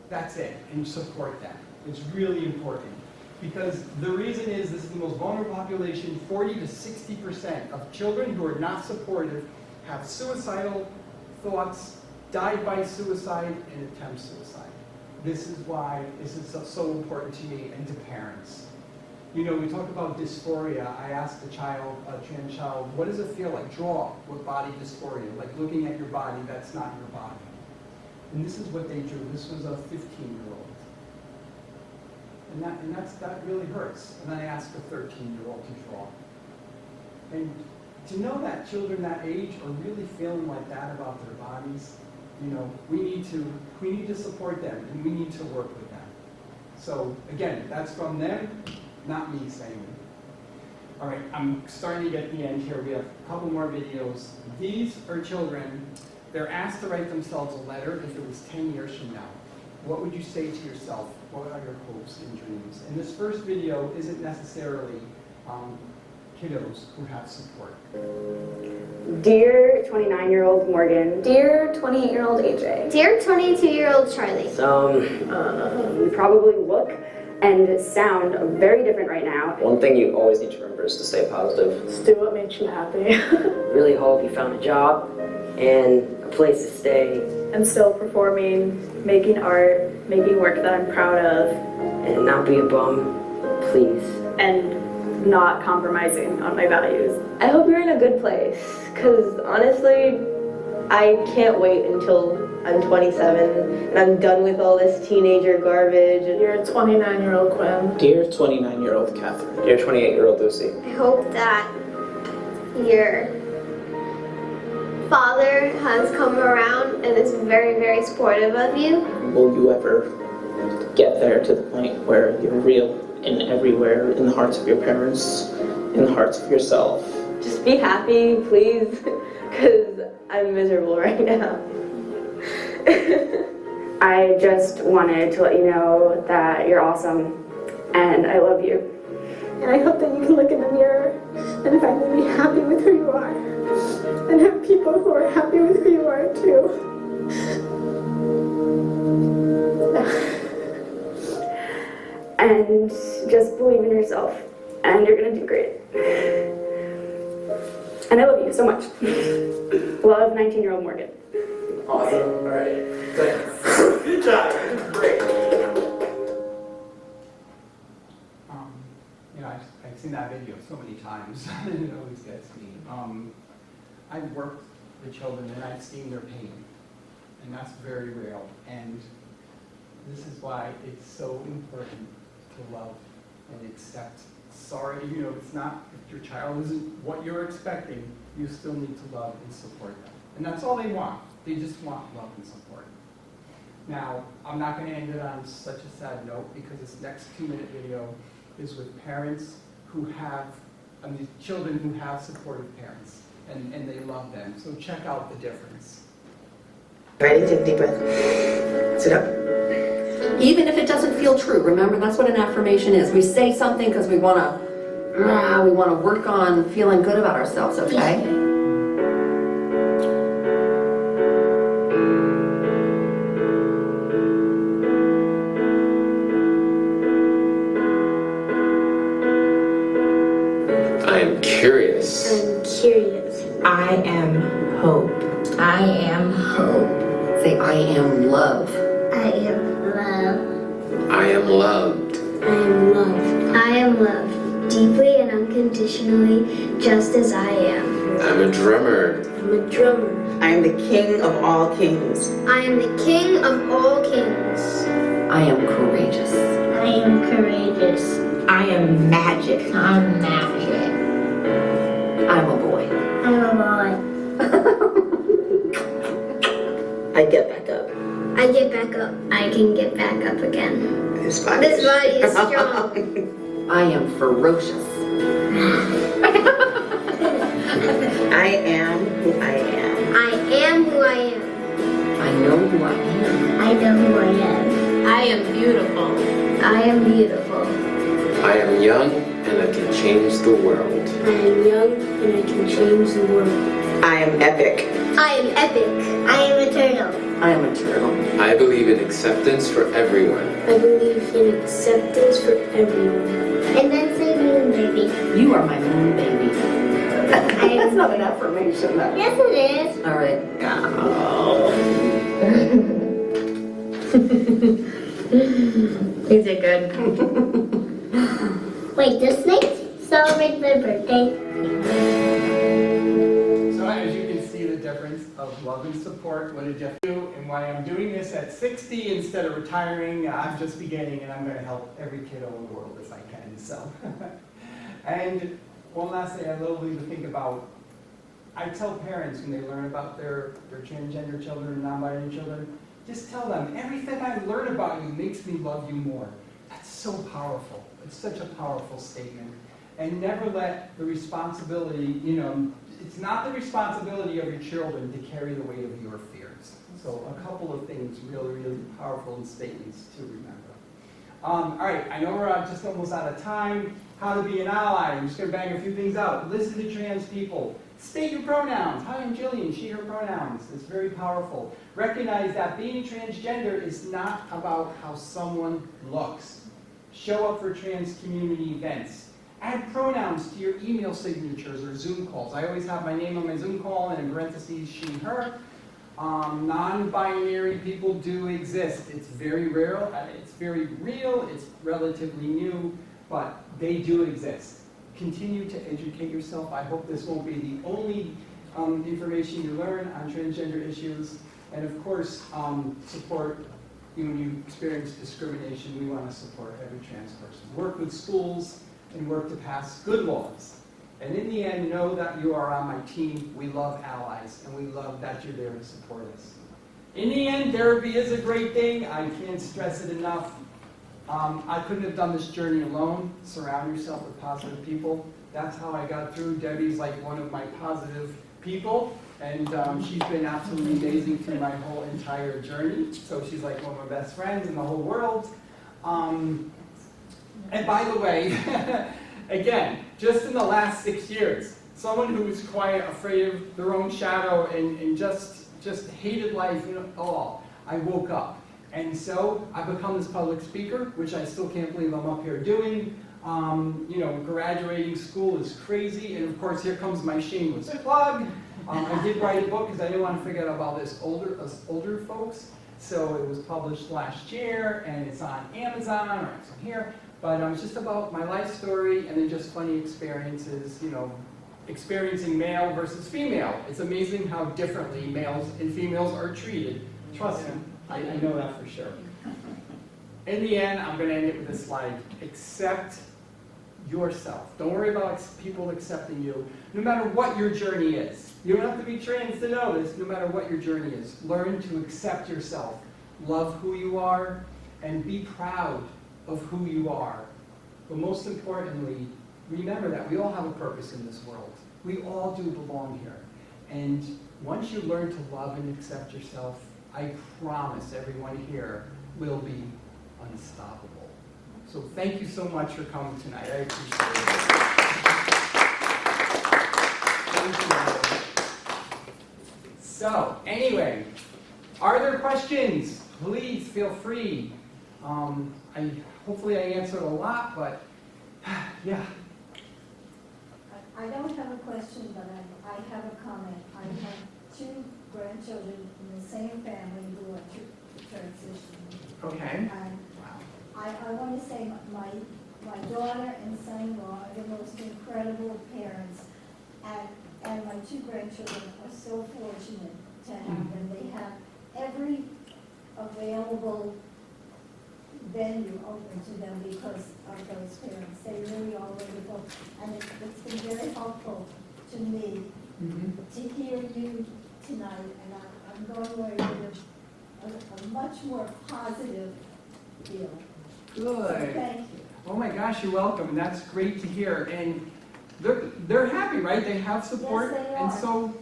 That's it. And support them. It's really important. Because the reason is this is the most vulnerable population. 40 to 60% of children who are not supportive have suicidal thoughts, died by suicide, and attempt suicide. This is why this is so important to me and to parents. You know, we talk about dysphoria. I asked a trans child, what does it feel like? Draw what body dysphoria, like looking at your body that's not your body. And this is what they drew. This was a 15-year-old. And that really hurts. And then I asked a 13-year-old to draw. And to know that children that age are really feeling like that about their bodies, you know, we need to support them and we need to work with them. So again, that's from them, not me saying it. All right, I'm starting to get to the end here. We have a couple more videos. These are children. They're asked to write themselves a letter if it was 10 years from now. What would you say to yourself? What are your hopes and dreams? And this first video isn't necessarily kiddos who have support. Dear 29-year-old Morgan. Dear 28-year-old AJ. Dear 22-year-old Charlie. So, You probably look and sound very different right now. One thing you always need to remember is to stay positive. Just do what makes you happy. Really hope you found a job and a place to stay. And still performing, making art, making work that I'm proud of. And not be a bum, please. And not compromising on my values. I hope you're in a good place, because honestly, I can't wait until I'm 27 and I'm done with all this teenager garbage. You're a 29-year-old Quinn. Dear 29-year-old Catherine. Dear 28-year-old Lucy. I hope that your father has come around and is very, very supportive of you. Will you ever get there to the point where you're real and everywhere in the hearts of your parents, in the hearts of yourself? Just be happy, please, because I'm miserable right now. I just wanted to let you know that you're awesome and I love you. And I hope that you can look in the mirror and finally be happy with who you are. And have people who are happy with who you are too. And just believe in yourself and you're gonna do great. And I love you so much. Love, 19-year-old Morgan. Awesome. All right. Thanks. Good job. Great. I've seen that video so many times, and it always gets me. I've worked with children and I've seen their pain, and that's very real. And this is why it's so important to love and accept. Sorry, it's not, if your child isn't what you're expecting, you still need to love and support them. And that's all they want. They just want love and support. Now, I'm not going to end it on such a sad note because this next 2-minute video is with parents who have, children who have supportive parents, and they love them. So check out the difference. Ready? Take a deep breath. Sit up. Even if it doesn't feel true, remember that's what an affirmation is. We say something because we want to work on feeling good about ourselves, okay? I am curious. I'm curious. I am hope. I am hope. Say, I am love. I am love. I am loved. I am loved. I am loved deeply and unconditionally, just as I am. I'm a drummer. I'm a drummer. I am the king of all kings. I am the king of all kings. I am courageous. I am courageous. I am magic. I'm magic. I'm a boy. I'm a boy. I get back up. I get back up. I can get back up again. This body is strong. I am ferocious. I am who I am. I am who I am. I know who I am. I know who I am. I am beautiful. I am beautiful. I am young and I can change the world. I am young and I can change the world. I am epic. I am epic. I am a turtle. I am a turtle. I believe in acceptance for everyone. I believe in acceptance for everyone. And then say moon baby. You are my moon baby. That's not an affirmation, though. Yes, it is. All right. These are good. Wait, does snakes celebrate their birthday? So as you can see the difference of love and support, what a difference. And why I'm doing this at 60 instead of retiring, I'm just beginning and I'm going to help every kiddo in the world as I can. So, and one last thing I love you to think about, I tell parents when they learn about their transgender children and non-binary children, just tell them, everything I've learned about you makes me love you more. That's so powerful. It's such a powerful statement. And never let the responsibility, it's not the responsibility of your children to carry the weight of your fears. So a couple of things really, really powerful statements to remember. All right, I know we're just almost out of time. How to be an ally. I'm just going to bang a few things out. Listen to trans people. State your pronouns. Hi, I'm Jillian. She, her pronouns. It's very powerful. Recognize that being transgender is not about how someone looks. Show up for trans community events. Add pronouns to your email signatures or Zoom calls. I always have my name on my Zoom call and in parentheses, she, her. Non-binary people do exist. It's very rare, it's very real, it's relatively new, but they do exist. Continue to educate yourself. I hope this won't be the only information you learn on transgender issues. And of course, support when you experience discrimination. We want to support every trans person. Work with schools and work to pass good laws. And in the end, know that you are on my team. We love allies, and we love that you're there to support us. In the end, therapy is a great thing. I can't stress it enough. I couldn't have done this journey alone. Surround yourself with positive people. That's how I got through. Debbie's like one of my positive people, and she's been absolutely amazing through my whole entire journey. So she's like one of my best friends in the whole world. And by the way, again, just in the last 6 years, someone who was quiet, afraid of their own shadow, and just hated life at all, I woke up. And so I become this public speaker, which I still can't believe I'm up here doing. Graduating school is crazy, and of course here comes my shameless plug. I did write a book because I didn't want to forget about us older folks. So it was published last year, and it's on Amazon, or it's on here. But it's just about my life story, and then just funny experiences, experiencing male versus female. It's amazing how differently males and females are treated. Trust me, I know that for sure. In the end, I'm going to end it with this slide. Accept yourself. Don't worry about people accepting you, no matter what your journey is. You don't have to be trans to know this, no matter what your journey is. Learn to accept yourself. Love who you are, and be proud of who you are. But most importantly, remember that we all have a purpose in this world. We all do belong here. And once you learn to love and accept yourself, I promise everyone here will be unstoppable. So thank you so much for coming tonight. I appreciate it. Thank you. So anyway, are there questions? Please feel free. Hopefully I answered a lot, but yeah. I don't have a question, but I have a comment. I have 2 grandchildren in the same family who are transitioning. Okay. And I want to say my daughter and son-in-law are the most incredible parents, and my 2 grandchildren are so fortunate to have them. They have every available venue open to them because of those parents. They really are wonderful, and it's been very helpful to me to hear you tonight, and I'm going away with a much more positive feel. Good. So thank you. Oh my gosh, you're welcome, and that's great to hear. And they're happy, right? They have support, yes, they and are. so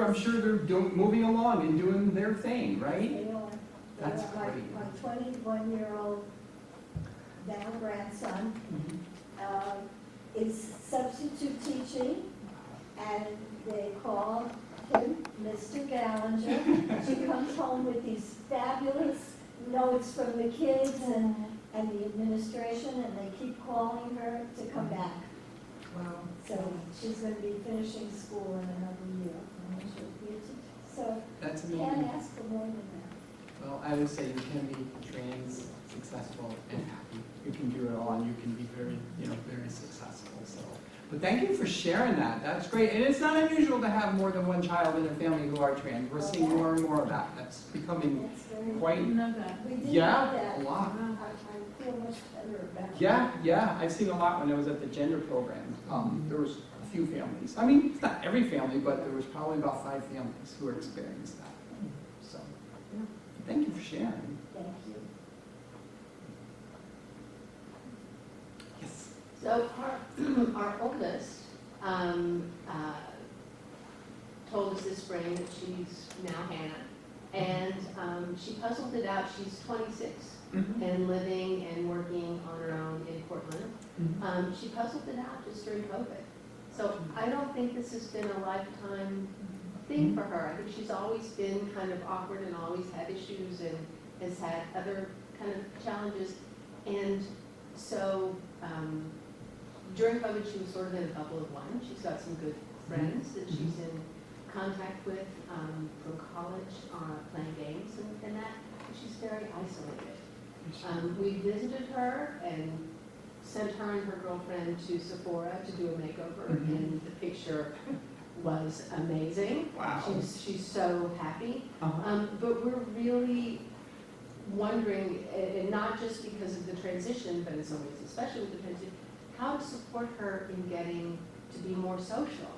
I'm sure they're moving along and doing their thing, right? They are. That's great. My 21-year-old now grandson is substitute teaching, and they call him Mr. Gallinger. She comes home with these fabulous notes from the kids and the administration, and they keep calling her to come back. Wow. So she's going to be finishing school in another year. And she'll be a teacher. So That's amazing. can't ask for more than that. Well, I would say you can be trans, successful, and happy. You can do it all, and you can be very, very successful. So, but thank you for sharing that. That's great. And it's not unusual to have more than one child in a family who are trans. We're seeing more and more of that. That's becoming quite. We know that. We did Yeah, know that. a lot. I feel much better about it. Yeah. I've seen a lot when I was at the gender program. There was a few families. I mean, it's not every family, but there was probably about 5 families who experienced that. So, thank you for sharing. Thank you. Yes. So our oldest told us this spring that she's now Hannah, and she puzzled it out. She's 26 and living and working on her own in Portland. She puzzled it out just during COVID. So I don't think this has been a lifetime thing for her. I think she's always been kind of awkward and always had issues and has had other kind of challenges. And So during COVID, she was sort of in a bubble of one. She's got some good friends that she's in contact with from college, playing games and that. But she's very isolated. We visited her and sent her and her girlfriend to Sephora to do a makeover, and the picture was amazing. Wow. She's so happy. But we're really wondering, and not just because of the transition, but in some ways, especially with the transition, how to support her in getting to be more social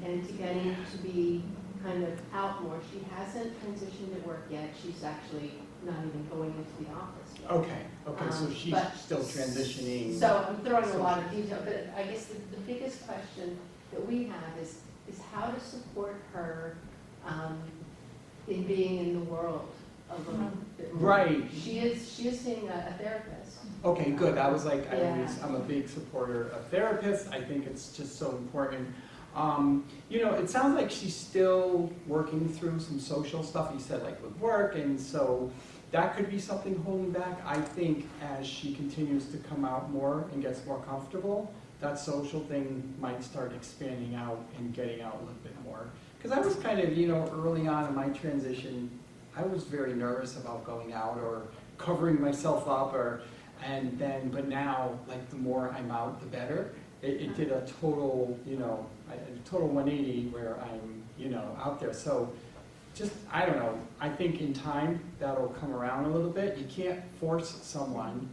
and to getting to be kind of out more. She hasn't transitioned at work yet. She's actually not even going into the office yet. Okay, so she's still transitioning. So I'm throwing a lot of detail, but I guess the biggest question that we have is how to support her in being in the world a little bit more. Right. She is seeing a therapist. Okay, good. I was like, I'm a big supporter of therapists. I think it's just so important. You know, it sounds like she's still working through some social stuff, you said, like with work, and so that could be something holding back. I think as she continues to come out more and gets more comfortable, that social thing might start expanding out and getting out a little bit more. Because I was kind of, you know, early on in my transition, I was very nervous about going out or covering myself up, but now, like, the more I'm out, the better. It did a total, you know, a total 180 where I'm, you know, out there. So just, I don't know, I think in time that'll come around a little bit. You can't force someone,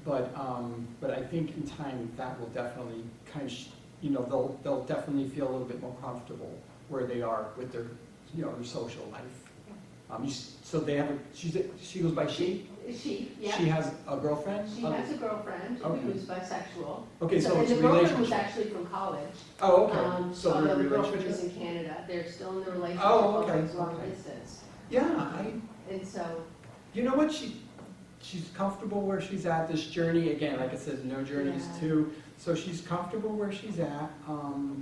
but I think in time that will definitely kind of, you know, they'll definitely feel a little bit more comfortable where they are with their, you know, their social life. So they have she goes by she? She, yeah. She has a girlfriend? She has a girlfriend who's bisexual. Okay, so and it's the a girlfriend relationship. was actually from college. Oh, okay. So they're in the a girlfriend relationship? is in Canada. They're still in the relationship, Oh, okay, although it's long okay. distance. Yeah, And so, you know what, she's comfortable where she's at, this journey, again, like I said, no journeys too. So she's comfortable where she's at,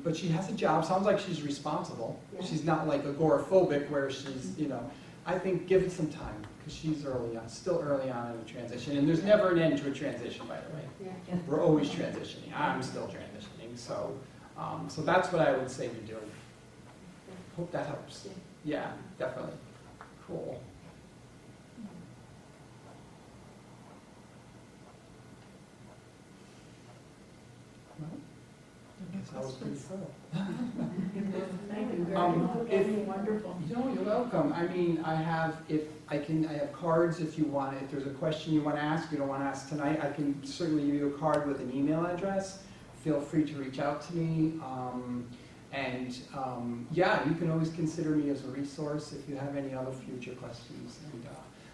but she has a job, sounds like she's responsible. Yeah. She's not like agoraphobic where she's, you know, I think give it some time, because she's still early on in the transition, and there's never an end to a transition, by the way. yeah. We're always transitioning, I'm still transitioning, so that's what I would say to do. Hope that helps. Yeah, definitely. Cool. Well, I guess that was pretty thorough. Thank you very much. Wonderful. No, you're welcome. I mean, I have cards if you want, if there's a question you want to ask, you don't want to ask tonight, I can certainly give you a card with an email address. Feel free to reach out to me. Yeah, you can always consider me as a resource if you have any other future questions.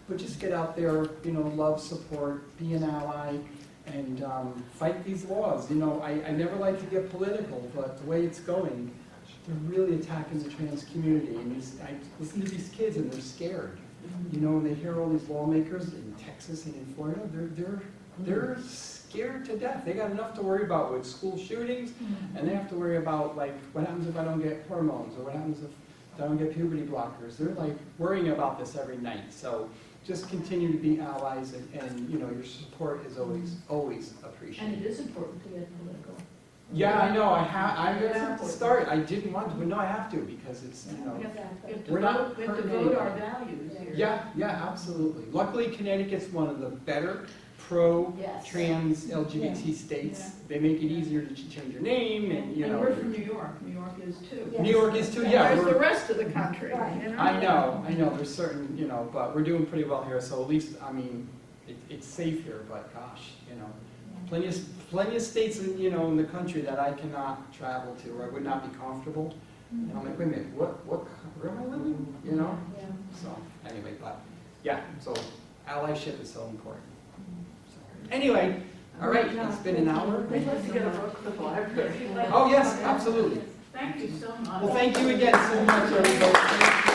But just get out there, you know, love, support, be an ally, and fight these laws. You know, I never like to get political, but the way it's going, they're really attacking the trans community. And I listen to these kids and they're scared. You know, when they hear all these lawmakers in Texas and in Florida, they're scared to death. They got enough to worry about with school shootings, and they have to worry about, like, what happens if I don't get hormones, or what happens if I don't get puberty blockers. They're like worrying about this every night. So just continue to be allies, and you know, your support is always appreciated. And it is important to get political. Yeah, I know. I'm going to have to start. I didn't want to, but no, I have to, because it's, you know, we're not We have to hurting vote our anybody. values here. Yeah, absolutely. Luckily, Connecticut's one of the better pro-trans LGBT states. Yeah. They make it easier to change your name, and you know. we're from New York. New York is too. New York is too, yeah. There's the rest of the country. You know? I know. There's certain, you know, but we're doing pretty well here. So at least, I mean, it's safe here. But gosh, you know, plenty of states, you know, in the country that I cannot travel to, or I would not be comfortable. And I'm like, wait a minute, where am I living? You know. Yeah. So anyway, but yeah, so allyship is so important. Anyway, all right, it's been an hour. We'd like to get a book for the library. Oh, yes, absolutely. Thank you so much. Well, thank you again so much, everybody.